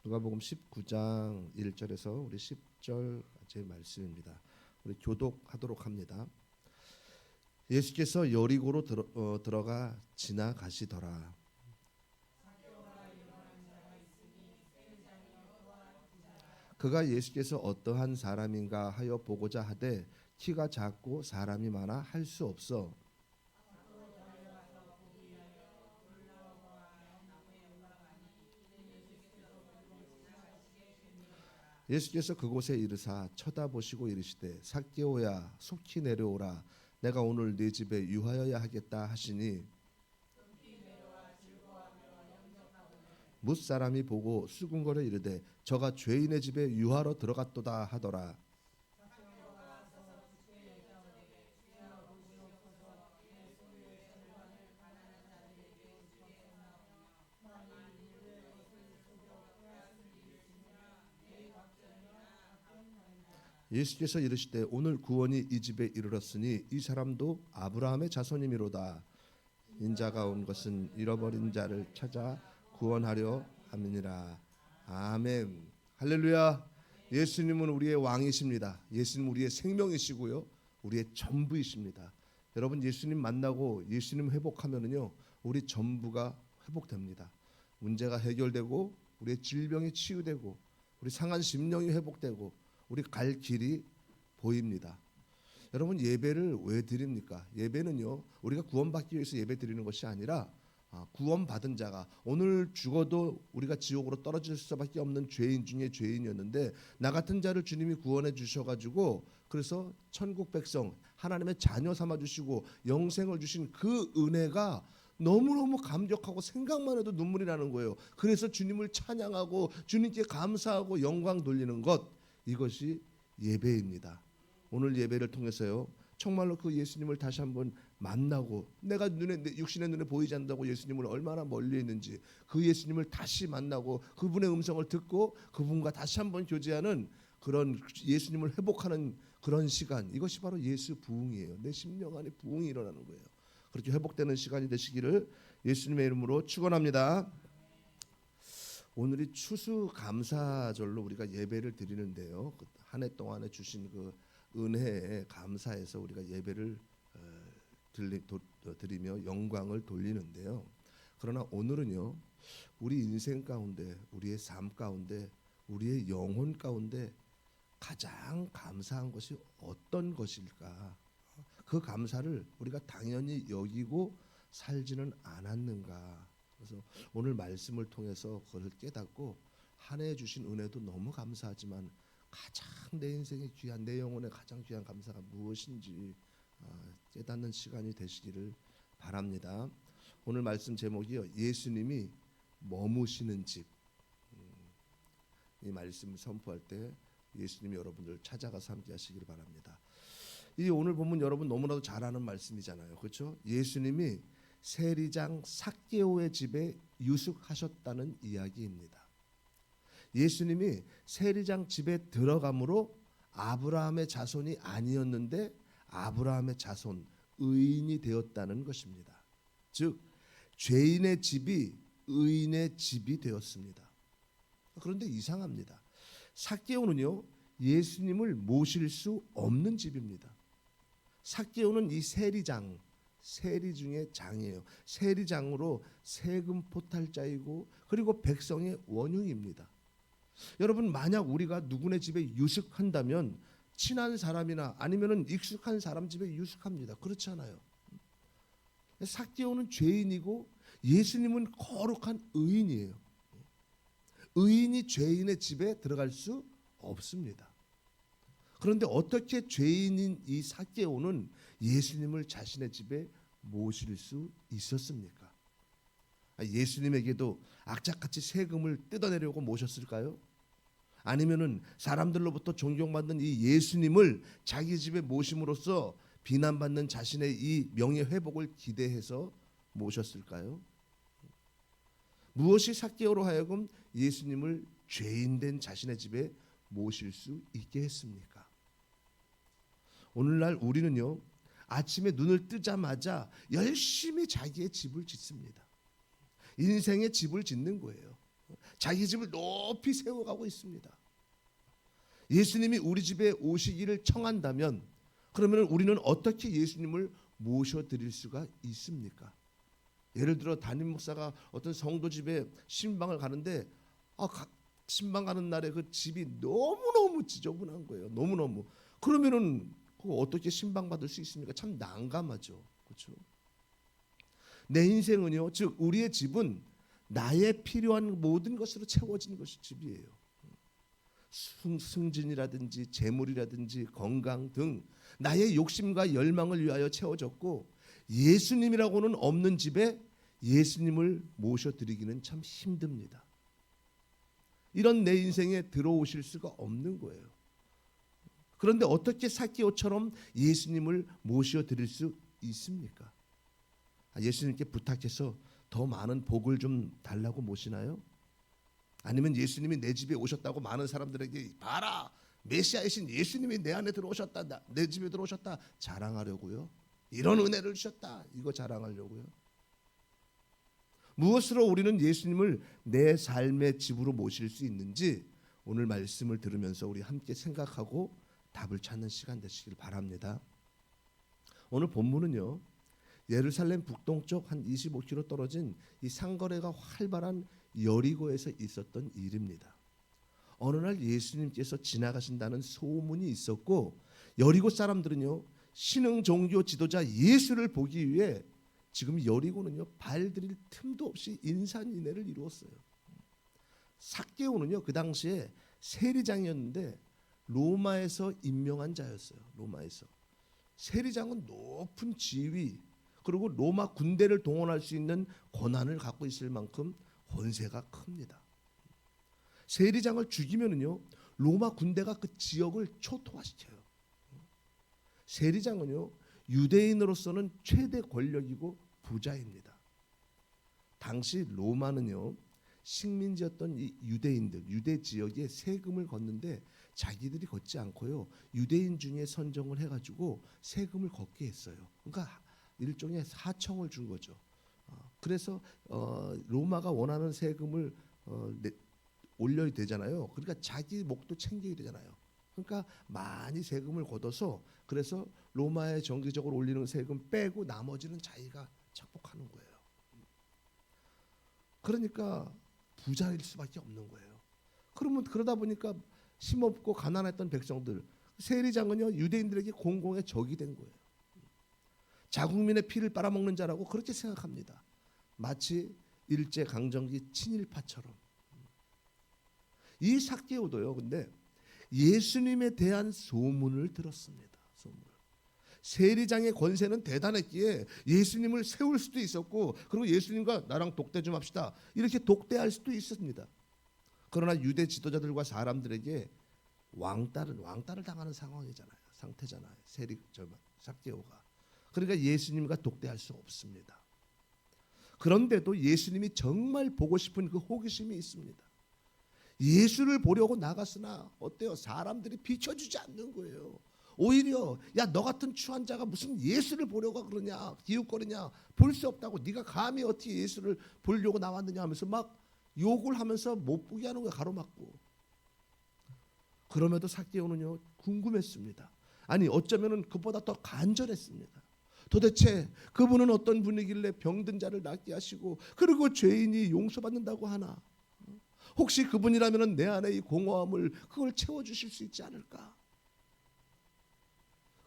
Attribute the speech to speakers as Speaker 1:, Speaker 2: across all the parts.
Speaker 1: 누가복음 19장 1절에서 우리 10절까지의 말씀입니다. 우리 교독하도록 합니다. 예수께서 여리고로 들어가 지나가시더라. 그가 예수께서 어떠한 사람인가 하여 보고자 하되 키가 작고 사람이 많아 할 수 없어 예수께서 그곳에 이르사 쳐다보시고 이르시되 삭개오야 속히 내려오라 내가 오늘 네 집에 유하여야 하겠다 하시니 뭇 사람이 보고 수군거려 이르되 저가 죄인의 집에 유하러 들어갔도다 하더라. 예수께서 이르시되 오늘 구원이 이 집에 이르렀으니 이 사람도 아브라함의 자손이미로다. 인자가 온 것은 잃어버린 자를 찾아 구원하려 함이니라. 아멘. 할렐루야. 예수님은 우리의 왕이십니다. 예수님은 우리의 생명이시고요, 우리의 전부이십니다. 여러분, 예수님 만나고 예수님 회복하면은요, 우리 전부가 회복됩니다. 문제가 해결되고 우리의 질병이 치유되고 우리 상한 심령이 회복되고 우리 갈 길이 보입니다. 여러분, 예배를 왜 드립니까? 예배는요, 우리가 구원받기 위해서 예배 드리는 것이 아니라 구원받은 자가 오늘 죽어도 우리가 지옥으로 떨어질 수밖에 없는 죄인 중에 죄인이었는데 나 같은 자를 주님이 구원해 주셔가지고 그래서 천국 백성 하나님의 자녀 삼아 주시고 영생을 주신 그 은혜가 너무너무 감격하고 생각만 해도 눈물이 나는 거예요. 그래서 주님을 찬양하고 주님께 감사하고 영광 돌리는 것, 이것이 예배입니다. 오늘 예배를 통해서요, 정말로 그 예수님을 다시 한번 만나고, 내가 육신의 눈에 보이지 않는다고 예수님을 얼마나 멀리 있는지 그 예수님을 다시 만나고 그분의 음성을 듣고 그분과 다시 한번 교제하는 그런 예수님을 회복하는 그런 시간, 이것이 바로 예수 부흥이에요. 내 심령 안에 부흥이 일어나는 거예요. 그렇게 회복되는 시간이 되시기를 예수님의 이름으로 축원합니다. 오늘이 추수감사절로 우리가 예배를 드리는데요, 한 해 동안에 주신 그 은혜에 감사해서 우리가 예배를 드리며 영광을 돌리는데요. 그러나 오늘은요, 우리 인생 가운데, 우리의 삶 가운데, 우리의 영혼 가운데 가장 감사한 것이 어떤 것일까? 그 감사를 우리가 당연히 여기고 살지는 않았는가? 그래서 오늘 말씀을 통해서 그것을 깨닫고 한 해 주신 은혜도 너무 감사하지만 가장 내 인생의 귀한, 내 영혼의 가장 귀한 감사가 무엇인지 깨닫는 시간이 되시기를 바랍니다. 오늘 말씀 제목이요, 예수님이 머무시는 집. 이 말씀을 선포할 때 예수님이 여러분들 찾아가서 함께 하시기를 바랍니다. 이 오늘 본문 여러분 너무나도 잘 아는 말씀이잖아요, 그렇죠? 예수님이 세리장 삭개오의 집에 유숙하셨다는 이야기입니다. 예수님이 세리장 집에 들어감으로 아브라함의 자손이 아니었는데 아브라함의 자손, 의인이 되었다는 것입니다. 즉 죄인의 집이 의인의 집이 되었습니다. 그런데 이상합니다. 삭개오는요, 예수님을 모실 수 없는 집입니다. 삭개오는 이 세리장, 세리 중에 장이에요. 세리장으로 세금 포탈자이고 그리고 백성의 원흉입니다. 여러분, 만약 우리가 누구네 집에 유숙한다면 친한 사람이나 아니면은 익숙한 사람 집에 유숙합니다. 그렇지 않아요? 삭개오는 죄인이고 예수님은 거룩한 의인이에요. 의인이 죄인의 집에 들어갈 수 없습니다. 그런데 어떻게 죄인인 이 삭개오는 예수님을 자신의 집에 모실 수 있었습니까? 예수님에게도 악착같이 세금을 뜯어내려고 모셨을까요? 아니면은 사람들로부터 존경받는 이 예수님을 자기 집에 모심으로써 비난받는 자신의 이 명예 회복을 기대해서 모셨을까요? 무엇이 삭개오로 하여금 예수님을 죄인된 자신의 집에 모실 수 있게 했습니까? 오늘날 우리는요, 아침에 눈을 뜨자마자 열심히 자기의 집을 짓습니다. 인생의 집을 짓는 거예요. 자기 집을 높이 세워가고 있습니다. 예수님이 우리 집에 오시기를 청한다면 그러면 우리는 어떻게 예수님을 모셔드릴 수가 있습니까? 예를 들어 담임 목사가 어떤 성도 집에 신방을 가는데 신방 가는 날에 그 집이 너무너무 지저분한 거예요. 너무너무. 그러면은 그거 어떻게 신방 받을 수 있습니까? 참 난감하죠. 그렇죠? 내 인생은요, 즉 우리의 집은 나의 필요한 모든 것으로 채워진 것이 집이에요. 승진이라든지 재물이라든지 건강 등 나의 욕심과 열망을 위하여 채워졌고, 예수님이라고는 없는 집에 예수님을 모셔드리기는 참 힘듭니다. 이런 내 인생에 들어오실 수가 없는 거예요. 그런데 어떻게 삭개오처럼 예수님을 모셔드릴 수 있습니까? 예수님께 부탁해서 더 많은 복을 좀 달라고 모시나요? 아니면 예수님이 내 집에 오셨다고 많은 사람들에게 봐라, 메시아이신 예수님이 내 안에 들어오셨다, 내 집에 들어오셨다 자랑하려고요? 이런 은혜를 주셨다 이거 자랑하려고요? 무엇으로 우리는 예수님을 내 삶의 집으로 모실 수 있는지 오늘 말씀을 들으면서 우리 함께 생각하고 답을 찾는 시간 되시길 바랍니다. 오늘 본문은요, 예루살렘 북동쪽 한 25km 떨어진 이 상거래가 활발한 여리고에서 있었던 일입니다. 어느 날 예수님께서 지나가신다는 소문이 있었고, 여리고 사람들은요, 신흥 종교 지도자 예수를 보기 위해 지금 여리고는요, 발들일 틈도 없이 인산인해를 이루었어요. 삭개오는요, 그 당시에 세리장이었는데 로마에서 임명한 자였어요. 로마에서. 세리장은 높은 지위, 그리고 로마 군대를 동원할 수 있는 권한을 갖고 있을 만큼 권세가 큽니다. 세리장을 죽이면은요, 로마 군대가 그 지역을 초토화시켜요. 세리장은요, 유대인으로서는 최대 권력이고 부자입니다. 당시 로마는요, 식민지였던 이 유대인들, 유대 지역에 세금을 걷는데 자기들이 걷지 않고요, 유대인 중에 선정을 해가지고 세금을 걷게 했어요. 그러니까 일종의 하청을 준 거죠. 그래서 로마가 원하는 세금을 올려야 되잖아요. 그러니까 자기 목도 챙겨야 되잖아요. 그러니까 많이 세금을 걷어서, 그래서 로마에 정기적으로 올리는 세금 빼고 나머지는 자기가 착복하는 거예요. 그러니까 부자일 수밖에 없는 거예요. 그러면 그러다 보니까 힘없고 가난했던 백성들, 세리장은요, 유대인들에게 공공의 적이 된 거예요. 자국민의 피를 빨아먹는 자라고 그렇게 생각합니다. 마치 일제 강점기 친일파처럼. 이 삭개오도요, 근데 예수님에 대한 소문을 들었습니다. 소문을. 세리장의 권세는 대단했기에 예수님을 세울 수도 있었고, 그리고 예수님과 나랑 독대 좀 합시다 이렇게 독대할 수도 있었습니다. 그러나 유대 지도자들과 사람들에게 왕따를 당하는 상태잖아요. 삭개오가. 그러니까 예수님과 독대할 수 없습니다. 그런데도 예수님이 정말 보고 싶은 그 호기심이 있습니다. 예수를 보려고 나갔으나 어때요? 사람들이 비춰주지 않는 거예요. 오히려 야, 너 같은 추한 자가 무슨 예수를 보려고 그러냐, 기웃거리냐, 볼 수 없다고, 네가 감히 어떻게 예수를 보려고 나왔느냐 하면서 막 욕을 하면서 못 보게 하는 거예요. 가로막고. 그럼에도 삭개오는요, 궁금했습니다. 아니 어쩌면은 그보다 더 간절했습니다. 도대체 그분은 어떤 분이길래 병든 자를 낫게 하시고, 그리고 죄인이 용서받는다고 하나? 혹시 그분이라면 내 안에 이 공허함을 그걸 채워주실 수 있지 않을까?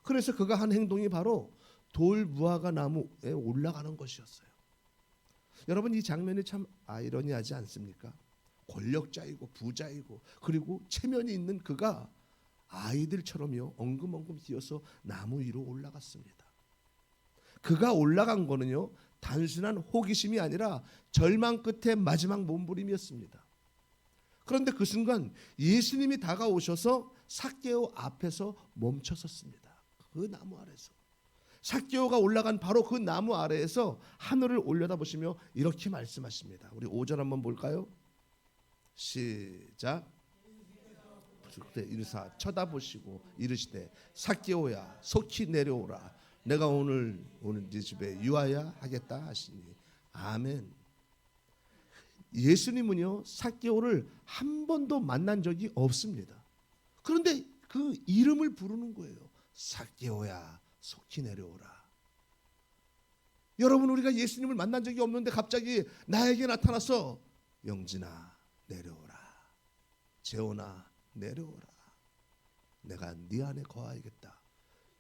Speaker 1: 그래서 그가 한 행동이 바로 돌 무화과 나무에 올라가는 것이었어요. 여러분, 이 장면이 참 아이러니하지 않습니까? 권력자이고 부자이고 그리고 체면이 있는 그가 아이들처럼요, 엉금엉금 기어서 나무 위로 올라갔습니다. 그가 올라간 거는요, 단순한 호기심이 아니라 절망 끝에 마지막 몸부림이었습니다. 그런데 그 순간 예수님이 다가오셔서 삭개오 앞에서 멈춰섰습니다. 그 나무 아래에서. 삭개오가 올라간 바로 그 나무 아래에서 하늘을 올려다보시며 이렇게 말씀하십니다. 우리 5절 한번 볼까요? 시작. 그때 이르사 쳐다보시고 이르시되 삭개오야, 속히 내려오라. 내가 오늘 네 집에 유하야 하겠다 하시니. 아멘. 예수님은요 삭개오를 한 번도 만난 적이 없습니다. 그런데 그 이름을 부르는 거예요. 삭개오야 속히 내려오라. 여러분, 우리가 예수님을 만난 적이 없는데 갑자기 나에게 나타나서 영진아 내려오라, 재혼아 내려오라, 내가 네 안에 거하겠다,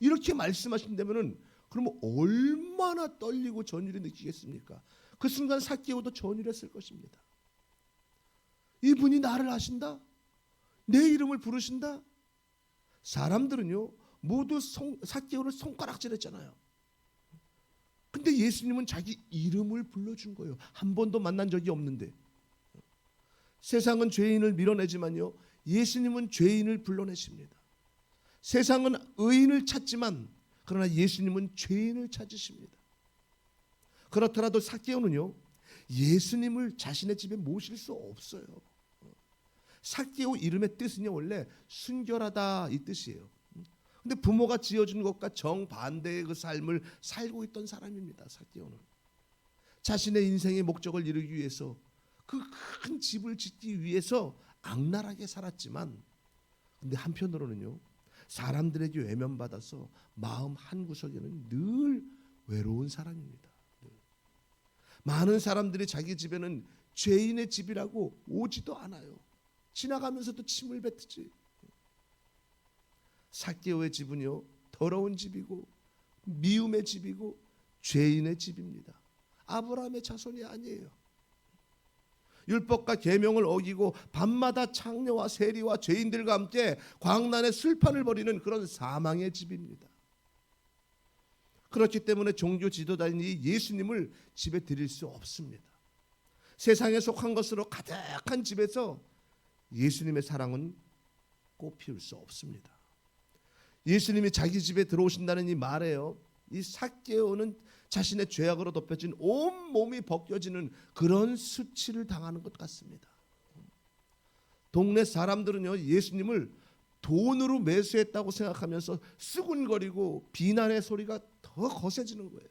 Speaker 1: 이렇게 말씀하신다면은 그러면 얼마나 떨리고 전율이 느끼겠습니까? 그 순간 삭개오도 전율했을 것입니다. 이분이 나를 아신다? 내 이름을 부르신다? 사람들은요 모두 삭개오를 손가락질했잖아요. 근데 예수님은 자기 이름을 불러준 거예요. 한 번도 만난 적이 없는데. 세상은 죄인을 밀어내지만요 예수님은 죄인을 불러내십니다. 세상은 의인을 찾지만 그러나 예수님은 죄인을 찾으십니다. 그렇더라도 삭개오는요 예수님을 자신의 집에 모실 수 없어요. 삭개오 이름의 뜻은요 원래 순결하다 이 뜻이에요. 근데 부모가 지어준 것과 정반대의 그 삶을 살고 있던 사람입니다. 삭개오는 자신의 인생의 목적을 이루기 위해서 그 큰 집을 짓기 위해서 악랄하게 살았지만, 근데 한편으로는요 사람들에게 외면받아서 마음 한구석에는 늘 외로운 사람입니다. 많은 사람들이 자기 집에는 죄인의 집이라고 오지도 않아요. 지나가면서도 침을 뱉지. 삭개오의 집은요 더러운 집이고 미움의 집이고 죄인의 집입니다. 아브라함의 자손이 아니에요. 율법과 계명을 어기고 밤마다 창녀와 세리와 죄인들과 함께 광란의 술판을 벌이는 그런 사망의 집입니다. 그렇기 때문에 종교 지도자인 이 예수님을 집에 들일 수 없습니다. 세상에 속한 것으로 가득한 집에서 예수님의 사랑은 꽃피울 수 없습니다. 예수님이 자기 집에 들어오신다는 이 말에요 이 삭개오는 자신의 죄악으로 덮여진 온 몸이 벗겨지는 그런 수치를 당하는 것 같습니다. 동네 사람들은요 예수님을 돈으로 매수했다고 생각하면서 쓰군거리고 비난의 소리가 더 거세지는 거예요.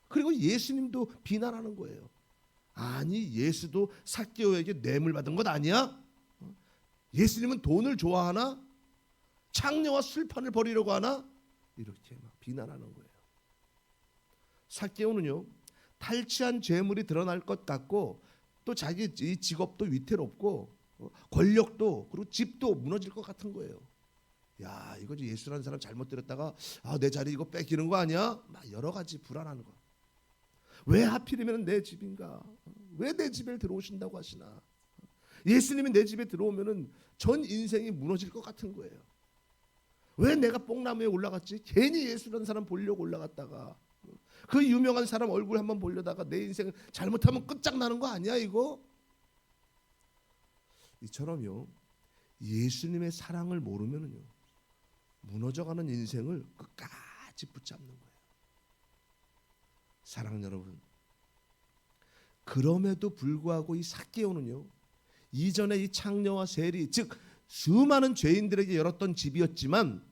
Speaker 1: 그리고 예수님도 비난하는 거예요. 아니 예수도 삭개오에게 뇌물 받은 것 아니야? 예수님은 돈을 좋아하나? 창녀와 술판을 벌이려고 하나? 이렇게 막 비난하는 거예요. 삭개오는요 탈취한 죄물이 드러날 것 같고 또 자기 이 직업도 위태롭고 권력도 그리고 집도 무너질 것 같은 거예요. 야 이거 예수라는 사람 잘못 들었다가 내 자리 이거 뺏기는 거 아니야? 막 여러 가지 불안한 거. 왜 하필이면 내 집인가? 왜 내 집에 들어오신다고 하시나? 예수님이 내 집에 들어오면은 전 인생이 무너질 것 같은 거예요. 왜 내가 뽕나무에 올라갔지? 괜히 예수라는 사람 보려고 올라갔다가 그 유명한 사람 얼굴 한번 보려다가 내 인생 잘못하면 끝장나는 거 아니야 이거? 이처럼요 예수님의 사랑을 모르면은요 무너져가는 인생을 끝까지 붙잡는 거예요. 사랑하는 여러분, 그럼에도 불구하고 이 삭개오는요 이전에 이 창녀와 세리 즉 수많은 죄인들에게 열었던 집이었지만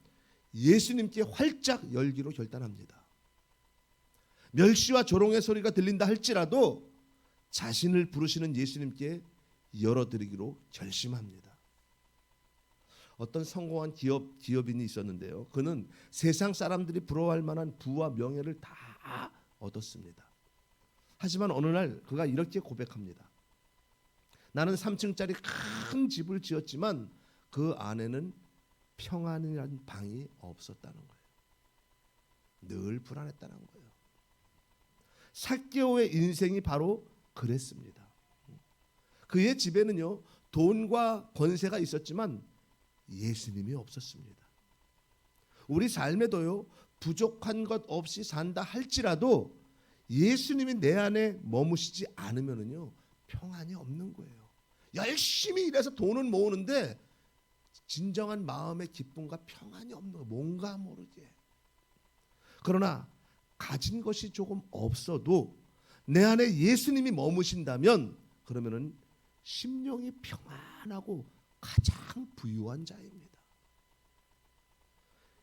Speaker 1: 예수님께 활짝 열기로 결단합니다. 멸시와 조롱의 소리가 들린다 할지라도 자신을 부르시는 예수님께 열어드리기로 결심합니다. 어떤 성공한 기업인이 있었는데요. 그는 세상 사람들이 부러워할 만한 부와 명예를 다 얻었습니다. 하지만 어느 날 그가 이렇게 고백합니다. 나는 3층짜리 큰 집을 지었지만 그 안에는 평안이라는 방이 없었다는 거예요. 늘 불안했다는 거예요. 삭개오의 인생이 바로 그랬습니다. 그의 집에는요 돈과 권세가 있었지만 예수님이 없었습니다. 우리 삶에도요 부족한 것 없이 산다 할지라도 예수님이 내 안에 머무시지 않으면은요 평안이 없는 거예요. 열심히 일해서 돈은 모으는데 진정한 마음의 기쁨과 평안이 없는 거예요. 뭔가 모르게. 그러나 가진 것이 조금 없어도 내 안에 예수님이 머무신다면 그러면은 심령이 평안하고 가장 부유한 자입니다.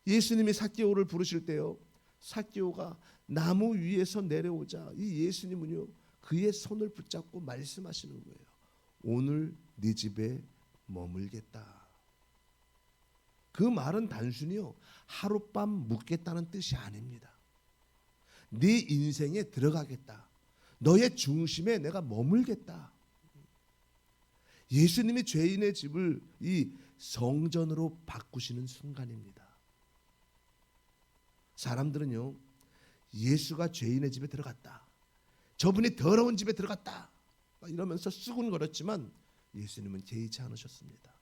Speaker 1: 예수님이 삭개오를 부르실 때요 삭개오가 나무 위에서 내려오자 이 예수님은요 그의 손을 붙잡고 말씀하시는 거예요. 오늘 네 집에 머물겠다. 그 말은 단순히요 하룻밤 묵겠다는 뜻이 아닙니다. 네 인생에 들어가겠다. 너의 중심에 내가 머물겠다. 예수님이 죄인의 집을 이 성전으로 바꾸시는 순간입니다. 사람들은요 예수가 죄인의 집에 들어갔다, 저분이 더러운 집에 들어갔다 이러면서 수군거렸지만 예수님은 개의치 않으셨습니다.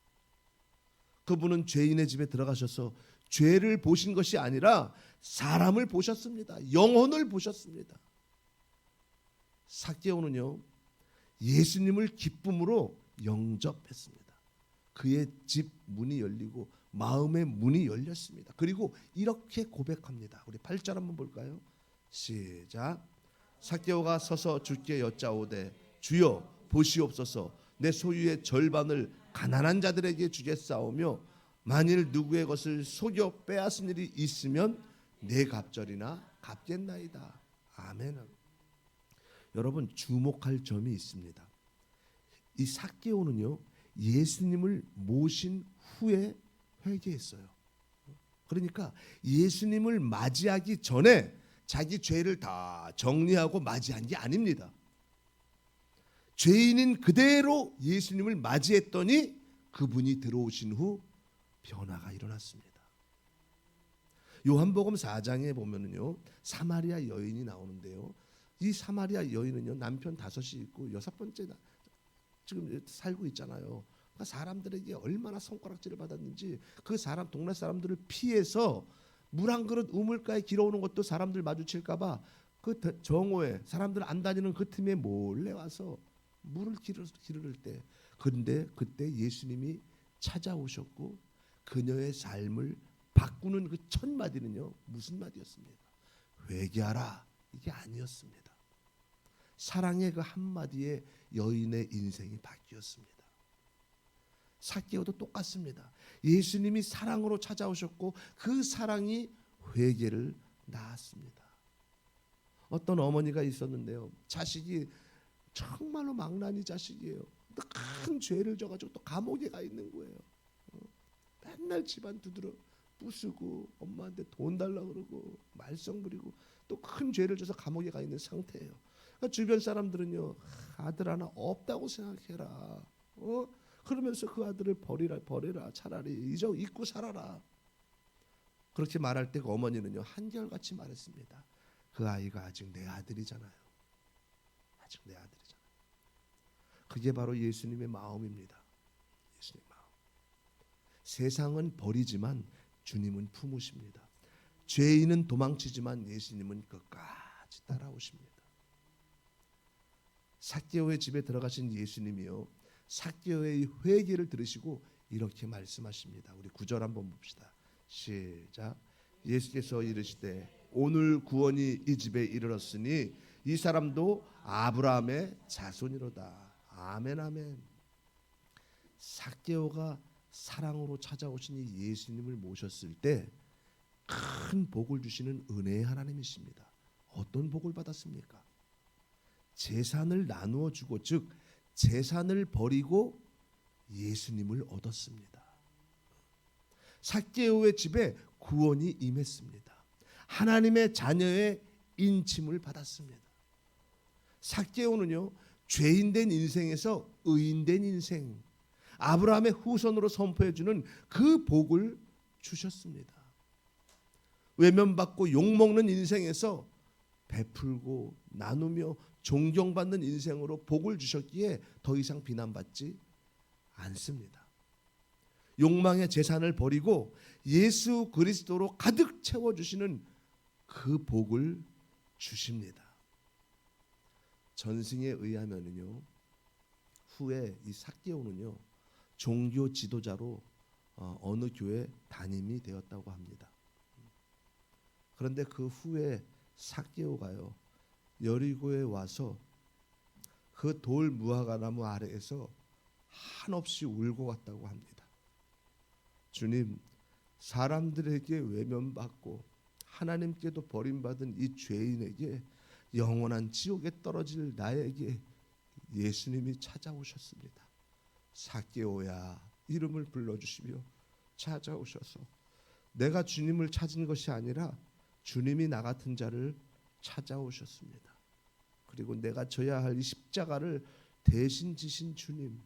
Speaker 1: 그분은 죄인의 집에 들어가셔서 죄를 보신 것이 아니라 사람을 보셨습니다. 영혼을 보셨습니다. 삭개오는요 예수님을 기쁨으로 영접했습니다. 그의 집 문이 열리고 마음의 문이 열렸습니다. 그리고 이렇게 고백합니다. 우리 8절 한번 볼까요? 시작. 삭개오가 서서 주께 여짜오되 주여 보시옵소서, 내 소유의 절반을 가난한 자들에게 주겠사오며 만일 누구의 것을 속여 빼앗은 일이 있으면 내 갑절이나 갚겠나이다. 아멘. 여러분 주목할 점이 있습니다. 이 삭개오는요 예수님을 모신 후에 회개했어요. 그러니까 예수님을 맞이하기 전에 자기 죄를 다 정리하고 맞이한 게 아닙니다. 죄인인 그대로 예수님을 맞이했더니 그분이 들어오신 후 변화가 일어났습니다. 요한복음 4장에 보면은요 사마리아 여인이 나오는데요. 이 사마리아 여인은요 남편 5이 있고 6번째 지금 살고 있잖아요. 그러니까 사람들에게 얼마나 손가락질을 받았는지 그 사람 동네 사람들을 피해서 물 한 그릇 우물가에 길어오는 것도 사람들 마주칠까봐 그 정오에 사람들 안 다니는 그 틈에 몰래 와서 물을 기르를 때, 그런데 그때 예수님이 찾아오셨고 그녀의 삶을 바꾸는 그 첫 마디는요 무슨 마디였습니까? 회개하라, 이게 아니었습니다. 사랑의 그 한마디에 여인의 인생이 바뀌었습니다. 삭개오도 똑같습니다. 예수님이 사랑으로 찾아오셨고 그 사랑이 회개를 낳았습니다. 어떤 어머니가 있었는데요. 자식이 정말로 망나니 자식이에요. 또 큰 죄를 져가지고 또 감옥에 가 있는 거예요. 맨날 집안 두드려 부수고 엄마한테 돈 달라 그러고 말썽 부리고 또 큰 죄를 져서 감옥에 가 있는 상태예요. 그러니까 주변 사람들은요 아들 하나 없다고 생각해라. 그러면서 그 아들을 버리라 차라리 잊고 살아라. 그렇게 말할 때 그 어머니는요 한결같이 말했습니다. 그 아이가 아직 내 아들이잖아요. 아직 내 아들이잖아요. 그게 바로 예수님의 마음입니다. 예수님의 마음. 세상은 버리지만 주님은 품으십니다. 죄인은 도망치지만 예수님은 끝까지 따라오십니다. 삭개오의 집에 들어가신 예수님이요 삭개오의 회개를 들으시고 이렇게 말씀하십니다. 우리 9절 한번 봅시다. 시작. 예수께서 이르시되 오늘 구원이 이 집에 이르렀으니 이 사람도 아브라함의 자손이로다. 아멘 아멘. 삭개오가 사랑으로 찾아오신 예수님을 모셨을 때 큰 복을 주시는 은혜의 하나님이십니다. 어떤 복을 받았습니까? 재산을 나누어 주고, 즉 재산을 버리고 예수님을 얻었습니다. 삭개오의 집에 구원이 임했습니다. 하나님의 자녀의 인침을 받았습니다. 삭개오는요 죄인된 인생에서 의인된 인생, 아브라함의 후손으로 선포해 주는 그 복을 주셨습니다. 외면받고 욕먹는 인생에서 베풀고 나누며 존경받는 인생으로 복을 주셨기에 더 이상 비난받지 않습니다. 욕망의 재산을 버리고 예수 그리스도로 가득 채워주시는 그 복을 주십니다. 전승에 의하면은요 후에 이 삭개오는요 종교 지도자로 어느 교회 담임이 되었다고 합니다. 그런데 그 후에 삭개오가요 여리고에 와서 그 돌 무화과나무 아래에서 한없이 울고 갔다고 합니다. 주님, 사람들에게 외면받고 하나님께도 버림받은 이 죄인에게 영원한 지옥에 떨어질 나에게 예수님이 찾아오셨습니다. 삭개오야 이름을 불러주시며 찾아오셔서 내가 주님을 찾은 것이 아니라 주님이 나 같은 자를 찾아오셨습니다. 그리고 내가 져야 할 이 십자가를 대신 지신 주님,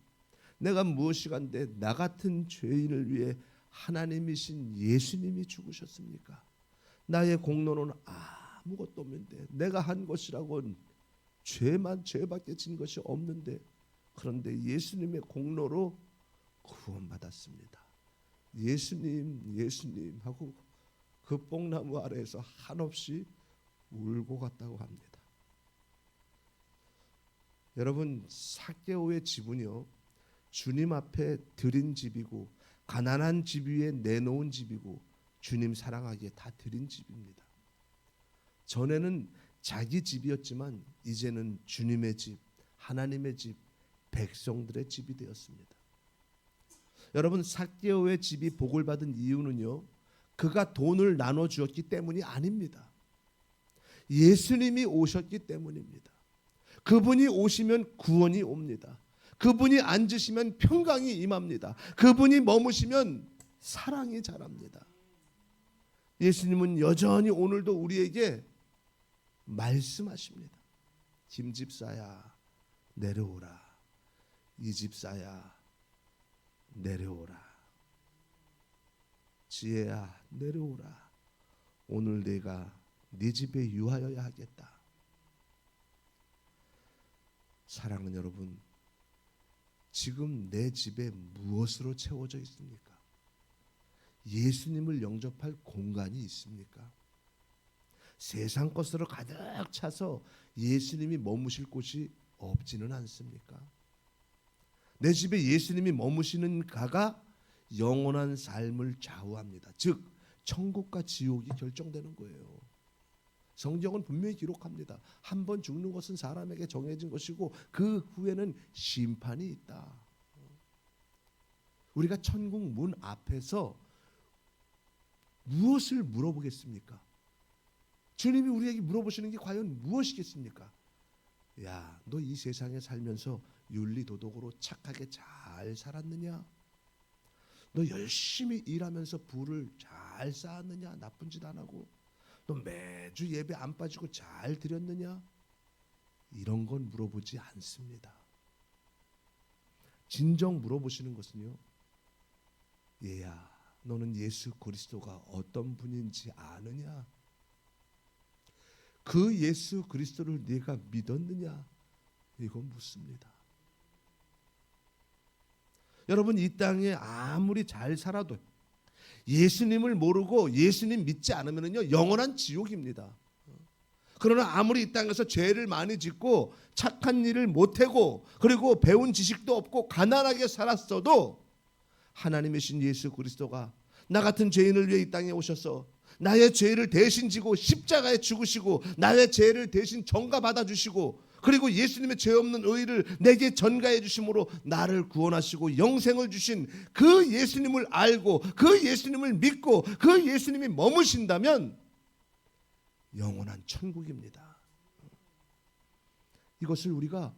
Speaker 1: 내가 무엇이간데 나 같은 죄인을 위해 하나님이신 예수님이 죽으셨습니까? 나의 공로는 아무것도 없는데, 내가 한 것이라고는 죄밖에 진 것이 없는데, 그런데 예수님의 공로로 구원받았습니다. 예수님 하고 그 뽕나무 아래에서 한없이 울고 갔다고 합니다. 여러분, 삭개오의 집은요, 주님 앞에 드린 집이고 가난한 집 위에 내놓은 집이고 주님 사랑하기에 다 드린 집입니다. 전에는 자기 집이었지만 이제는 주님의 집, 하나님의 집, 백성들의 집이 되었습니다. 여러분, 삭개오의 집이 복을 받은 이유는요, 그가 돈을 나눠 주었기 때문이 아닙니다. 예수님이 오셨기 때문입니다. 그분이 오시면 구원이 옵니다. 그분이 앉으시면 평강이 임합니다. 그분이 머무시면 사랑이 자랍니다. 예수님은 여전히 오늘도 우리에게 말씀하십니다. 김집사야 내려오라. 이집사야 내려오라. 지혜야 내려오라. 오늘 내가 네 집에 유하여야 하겠다. 사랑하는 여러분, 지금 내 집에 무엇으로 채워져 있습니까? 예수님을 영접할 공간이 있습니까? 세상 것으로 가득 차서 예수님이 머무실 곳이 없지는 않습니까? 내 집에 예수님이 머무시는 가가 영원한 삶을 좌우합니다. 즉 천국과 지옥이 결정되는 거예요. 성경은 분명히 기록합니다. 한 번 죽는 것은 사람에게 정해진 것이고 그 후에는 심판이 있다. 우리가 천국 문 앞에서 무엇을 물어보겠습니까? 주님이 우리에게 물어보시는 게 과연 무엇이겠습니까? 야, 너 이 세상에 살면서 윤리도덕으로 착하게 잘 살았느냐? 너 열심히 일하면서 부를 잘 쌓았느냐? 나쁜 짓 안 하고 너 매주 예배 안 빠지고 잘 드렸느냐? 이런 건 물어보지 않습니다. 진정 물어보시는 것은요, 얘야, 너는 예수 그리스도가 어떤 분인지 아느냐? 그 예수 그리스도를 네가 믿었느냐? 이건 묻습니다. 여러분, 이 땅에 아무리 잘 살아도 예수님을 모르고 예수님 믿지 않으면요 영원한 지옥입니다. 그러나 아무리 이 땅에서 죄를 많이 짓고 착한 일을 못하고 그리고 배운 지식도 없고 가난하게 살았어도 하나님이신 예수 그리스도가 나 같은 죄인을 위해 이 땅에 오셔서 나의 죄를 대신 지고 십자가에 죽으시고 나의 죄를 대신 전가받아 주시고 그리고 예수님의 죄 없는 의를 내게 전가해 주심으로 나를 구원하시고 영생을 주신 그 예수님을 알고 그 예수님을 믿고 그 예수님이 머무신다면 영원한 천국입니다. 이것을 우리가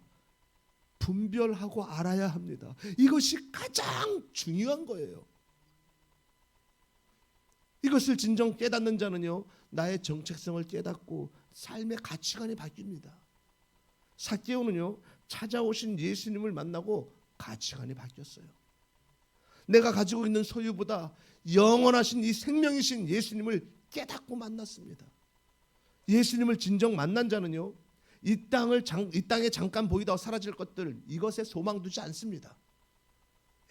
Speaker 1: 분별하고 알아야 합니다. 이것이 가장 중요한 거예요. 이것을 진정 깨닫는 자는요, 나의 정체성을 깨닫고 삶의 가치관이 바뀝니다. 삭개오는요, 찾아오신 예수님을 만나고 가치관이 바뀌었어요. 내가 가지고 있는 소유보다 영원하신 이 생명이신 예수님을 깨닫고 만났습니다. 예수님을 진정 만난 자는요, 이 땅에 잠깐 보이다가 사라질 것들, 이것에 소망 두지 않습니다.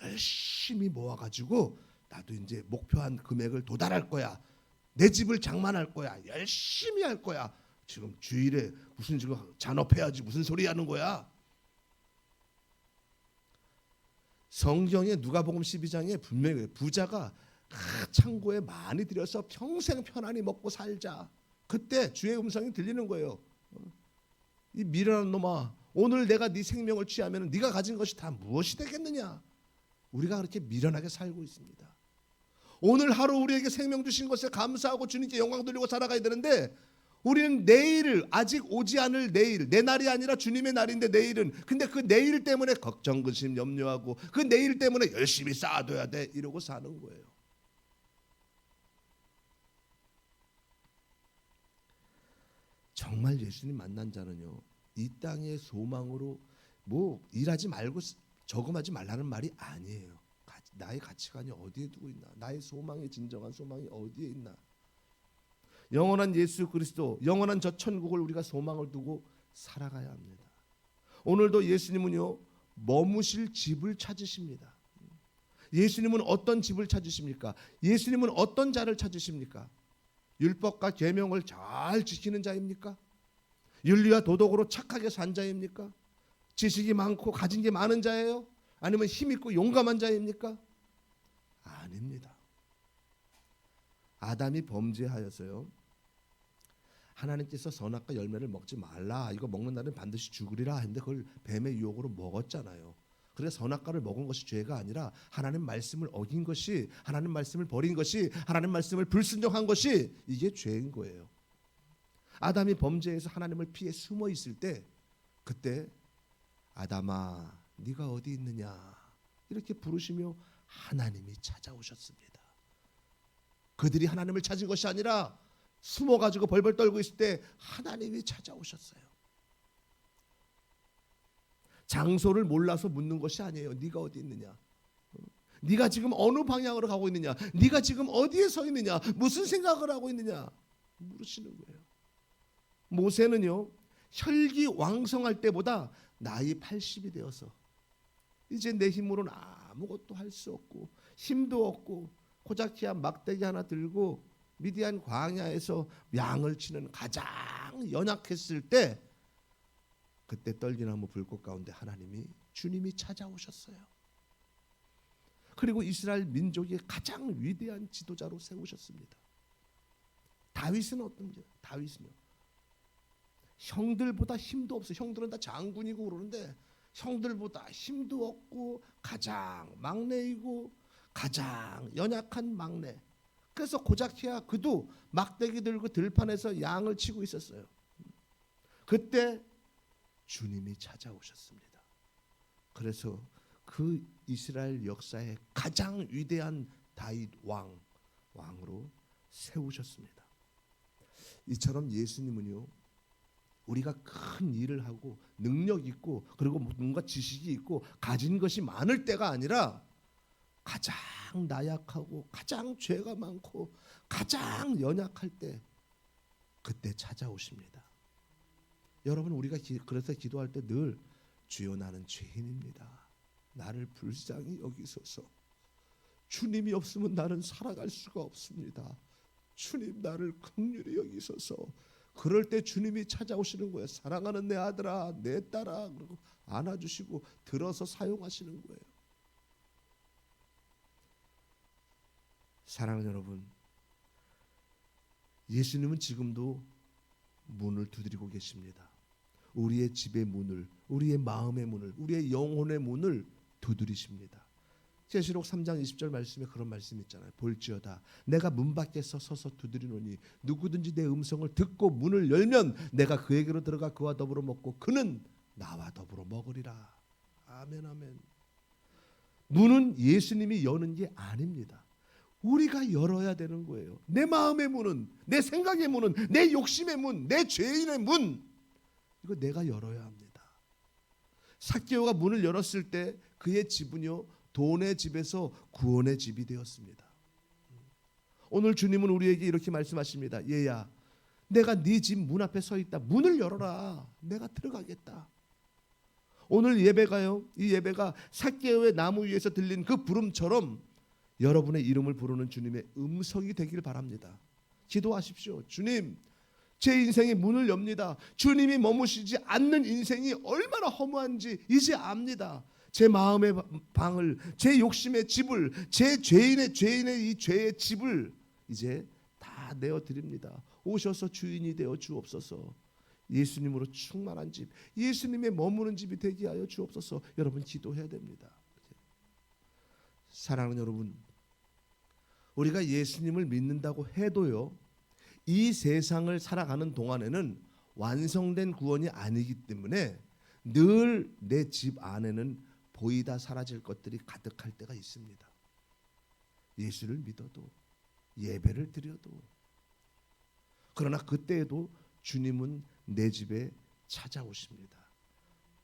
Speaker 1: 열심히 모아가지고 나도 이제 목표한 금액을 도달할 거야. 내 집을 장만할 거야. 열심히 할 거야. 지금 주일에 무슨 지금 잔업해야지 무슨 소리 하는 거야? 성경에 누가복음 12장에 분명히 부자가 창고에 많이 들여서 평생 편안히 먹고 살자. 그때 주의 음성이 들리는 거예요. 이 미련한 놈아, 오늘 내가 네 생명을 취하면 네가 가진 것이 다 무엇이 되겠느냐? 우리가 그렇게 미련하게 살고 있습니다. 오늘 하루 우리에게 생명 주신 것에 감사하고 주님께 영광 돌리고 살아가야 되는데 우리는 내일을, 아직 오지 않을 내일, 내 날이 아니라 주님의 날인데 내일은, 근데 그 내일 때문에 걱정, 근심, 염려하고 그 내일 때문에 열심히 쌓아둬야 돼 이러고 사는 거예요. 정말 예수님 만난 자는요, 이 땅의 소망으로 뭐 일하지 말고 저금하지 말라는 말이 아니에요. 나의 가치관이 어디에 두고 있나, 나의 소망의 진정한 소망이 어디에 있나. 영원한 예수 그리스도, 영원한 저 천국을 우리가 소망을 두고 살아가야 합니다. 오늘도 예수님은요, 머무실 집을 찾으십니다. 예수님은 어떤 집을 찾으십니까? 예수님은 어떤 자를 찾으십니까? 율법과 계명을 잘 지키는 자입니까? 윤리와 도덕으로 착하게 산 자입니까? 지식이 많고 가진 게 많은 자예요? 아니면 힘 있고 용감한 자입니까? 아닙니다. 아담이 범죄하여서요, 하나님께서 선악과 열매를 먹지 말라, 이거 먹는 날은 반드시 죽으리라 했는데 그걸 뱀의 유혹으로 먹었잖아요. 그래서 선악과를 먹은 것이 죄가 아니라 하나님 말씀을 어긴 것이, 하나님 말씀을 버린 것이, 하나님 말씀을 불순종한 것이, 이게 죄인 거예요. 아담이 범죄해서 하나님을 피해 숨어 있을 때, 그때 아담아 네가 어디 있느냐 이렇게 부르시며 하나님이 찾아오셨습니다. 그들이 하나님을 찾은 것이 아니라 숨어가지고 벌벌 떨고 있을 때 하나님이 찾아오셨어요. 장소를 몰라서 묻는 것이 아니에요. 네가 어디 있느냐, 네가 지금 어느 방향으로 가고 있느냐, 네가 지금 어디에 서 있느냐, 무슨 생각을 하고 있느냐 물으시는 거예요. 모세는요, 혈기왕성할 때보다 나이 80이 되어서 이제 내 힘으로는 아무것도 할 수 없고 힘도 없고 코자키아 막대기 하나 들고 미디안 광야에서 양을 치는 가장 연약했을 때, 그때 떨기나무 불꽃 가운데 하나님이, 주님이 찾아오셨어요. 그리고 이스라엘 민족의 가장 위대한 지도자로 세우셨습니다. 다윗은 어떤지, 다윗은요, 형들보다 힘도 없어. 형들은 다 장군이고 그러는데 형들보다 힘도 없고 가장 막내이고 가장 연약한 막내. 그래서 고자키야 그도 막대기 들고 들판에서 양을 치고 있었어요. 그때 주님이 찾아오셨습니다. 그래서 그 이스라엘 역사의 가장 위대한 다윗 왕으로 세우셨습니다. 이처럼 예수님은요, 우리가 큰 일을 하고 능력 있고 그리고 뭔가 지식이 있고 가진 것이 많을 때가 아니라 가장 나약하고 가장 죄가 많고 가장 연약할 때, 그때 찾아오십니다. 여러분, 우리가 그래서 기도할 때 늘 주여 나는 죄인입니다, 나를 불쌍히 여기소서, 주님이 없으면 나는 살아갈 수가 없습니다, 주님 나를 긍휼히 여기소서. 그럴 때 주님이 찾아오시는 거예요. 사랑하는 내 아들아, 내 딸아, 그리고 안아주시고 들어서 사용하시는 거예요. 사랑하는 여러분, 예수님은 지금도 문을 두드리고 계십니다. 우리의 집의 문을, 우리의 마음의 문을, 우리의 영혼의 문을 두드리십니다. 계시록 3장 20절 말씀에 그런 말씀이 있잖아요. 볼지어다 내가 문 밖에서 서서 두드리노니 누구든지 내 음성을 듣고 문을 열면 내가 그에게로 들어가 그와 더불어 먹고 그는 나와 더불어 먹으리라. 아멘, 아멘. 문은 예수님이 여는 게 아닙니다. 우리가 열어야 되는 거예요. 내 마음의 문은, 내 생각의 문은, 내 욕심의 문, 내 죄인의 문, 이거 내가 열어야 합니다. 삭개오가 문을 열었을 때 그의 집은요, 돈의 집에서 구원의 집이 되었습니다. 오늘 주님은 우리에게 이렇게 말씀하십니다. 얘야, 내가 네 집 문 앞에 서 있다. 문을 열어라. 내가 들어가겠다. 오늘 예배가요, 이 예배가 삭개오의 나무 위에서 들린 그 부름처럼 여러분의 이름을 부르는 주님의 음성이 되길 바랍니다. 기도하십시오. 주님, 제 인생의 문을 엽니다. 주님이 머무시지 않는 인생이 얼마나 허무한지 이제 압니다. 제 마음의 방을, 제 욕심의 집을, 제 죄인의 이 죄의 집을 이제 다 내어드립니다. 오셔서 주인이 되어 주옵소서. 예수님으로 충만한 집, 예수님의 머무는 집이 되게 하여 주옵소서. 여러분 기도해야 됩니다. 사랑하는 여러분, 우리가 예수님을 믿는다고 해도요, 이 세상을 살아가는 동안에는 완성된 구원이 아니기 때문에 늘 내 집 안에는 보이다 사라질 것들이 가득할 때가 있습니다. 예수를 믿어도 예배를 드려도. 그러나 그때에도 주님은 내 집에 찾아오십니다.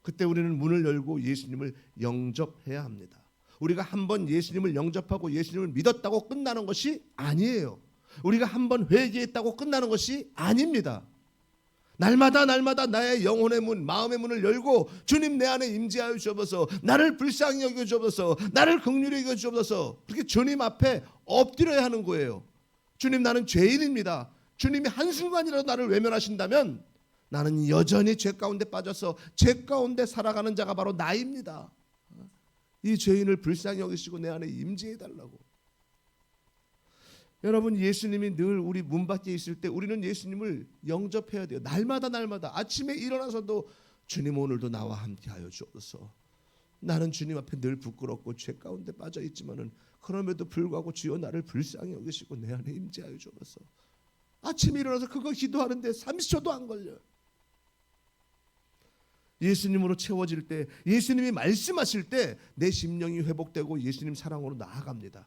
Speaker 1: 그때 우리는 문을 열고 예수님을 영접해야 합니다. 우리가 한번 예수님을 영접하고 예수님을 믿었다고 끝나는 것이 아니에요. 우리가 한번 회개했다고 끝나는 것이 아닙니다. 날마다 나의 영혼의 문, 마음의 문을 열고 주님 내 안에 임재하여 주옵소서, 나를 불쌍히 여겨 주옵소서, 나를 긍휼히 여겨 주옵소서, 그렇게 주님 앞에 엎드려야 하는 거예요. 주님, 나는 죄인입니다. 주님이 한순간이라도 나를 외면하신다면 나는 여전히 죄 가운데 빠져서 죄 가운데 살아가는 자가 바로 나입니다. 이 죄인을 불쌍히 여기시고 내 안에 임재해 달라고. 여러분, 예수님이 늘 우리 문 밖에 있을 때 우리는 예수님을 영접해야 돼요. 날마다 아침에 일어나서도 주님, 오늘도 나와 함께하여 주옵소서. 나는 주님 앞에 늘 부끄럽고 죄 가운데 빠져 있지만은 그럼에도 불구하고 주여 나를 불쌍히 여기시고 내 안에 임재하여 주옵소서. 아침에 일어나서 그거 기도하는데 30초도 안 걸려요. 예수님으로 채워질 때, 예수님이 말씀하실 때 내 심령이 회복되고 예수님 사랑으로 나아갑니다.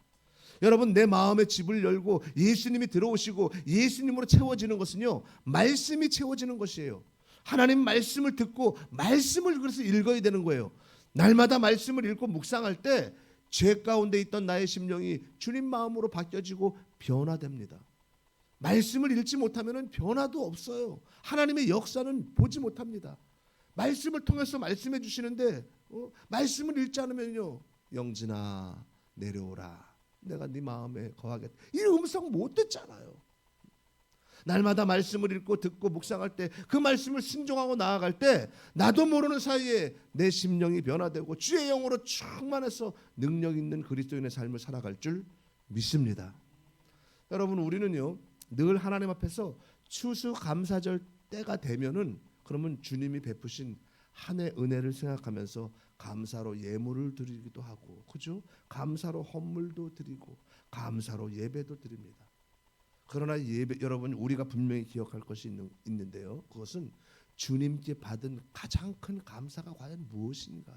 Speaker 1: 여러분, 내 마음의 집을 열고 예수님이 들어오시고 예수님으로 채워지는 것은요, 말씀이 채워지는 것이에요. 하나님 말씀을 듣고 말씀을 그래서 읽어야 되는 거예요. 날마다 말씀을 읽고 묵상할 때 죄 가운데 있던 나의 심령이 주님 마음으로 바뀌어지고 변화됩니다. 말씀을 읽지 못하면 변화도 없어요. 하나님의 역사는 보지 못합니다. 말씀을 통해서 말씀해 주시는데 말씀을 읽지 않으면요, 영진아 내려오라, 내가 네 마음에 거하겠다, 이 음성 못 듣잖아요. 날마다 말씀을 읽고 듣고 묵상할 때, 그 말씀을 순종하고 나아갈 때 나도 모르는 사이에 내 심령이 변화되고 주의 영으로 충만해서 능력 있는 그리스도인의 삶을 살아갈 줄 믿습니다. 여러분, 우리는요 늘 하나님 앞에서 추수감사절 때가 되면은 그러면 주님이 베푸신 한 해 은혜를 생각하면서 감사로 예물을 드리기도 하고, 그죠? 감사로 헌물도 드리고 감사로 예배도 드립니다. 그러나 예배, 여러분, 우리가 분명히 기억할 것이 있는데요. 그것은 주님께 받은 가장 큰 감사가 과연 무엇인가?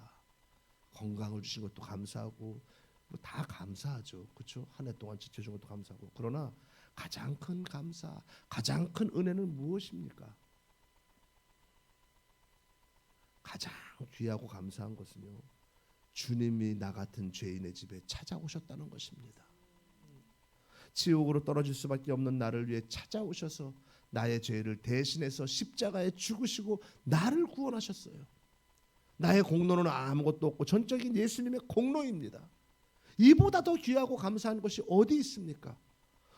Speaker 1: 건강을 주신 것도 감사하고 뭐 다 감사하죠. 그렇죠? 한 해 동안 지켜준 것도 감사하고. 그러나 가장 큰 감사, 가장 큰 은혜는 무엇입니까? 가장 귀하고 감사한 것은요, 주님이 나 같은 죄인의 집에 찾아오셨다는 것입니다. 지옥으로 떨어질 수밖에 없는 나를 위해 찾아오셔서 나의 죄를 대신해서 십자가에 죽으시고 나를 구원하셨어요. 나의 공로는 아무것도 없고 전적인 예수님의 공로입니다. 이보다 더 귀하고 감사한 것이 어디 있습니까?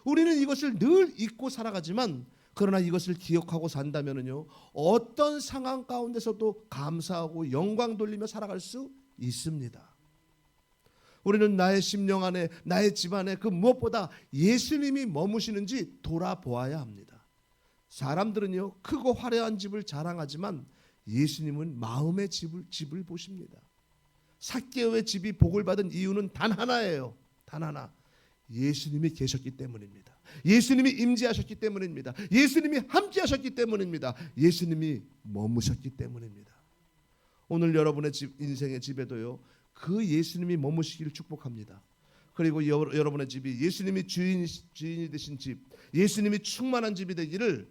Speaker 1: 우리는 이것을 늘 잊고 살아가지만, 그러나 이것을 기억하고 산다면요, 어떤 상황 가운데서도 감사하고 영광 돌리며 살아갈 수 있습니다. 우리는 나의 심령 안에, 나의 집 안에 그 무엇보다 예수님이 머무시는지 돌아보아야 합니다. 사람들은요 크고 화려한 집을 자랑하지만 예수님은 마음의 집을 보십니다. 삭개오의 집이 복을 받은 이유는 단 하나예요. 단 하나. 예수님이 계셨기 때문입니다. 예수님이 임재하셨기 때문입니다. 예수님이 함께하셨기 때문입니다. 예수님이 머무셨기 때문입니다. 오늘 여러분의 집, 인생의 집에도요 그 예수님이 머무시기를 축복합니다. 그리고 여러분의 집이 예수님이 주인이 되신 집, 예수님이 충만한 집이 되기를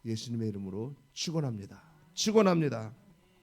Speaker 1: 예수님의 이름으로 축원합니다. 축원합니다.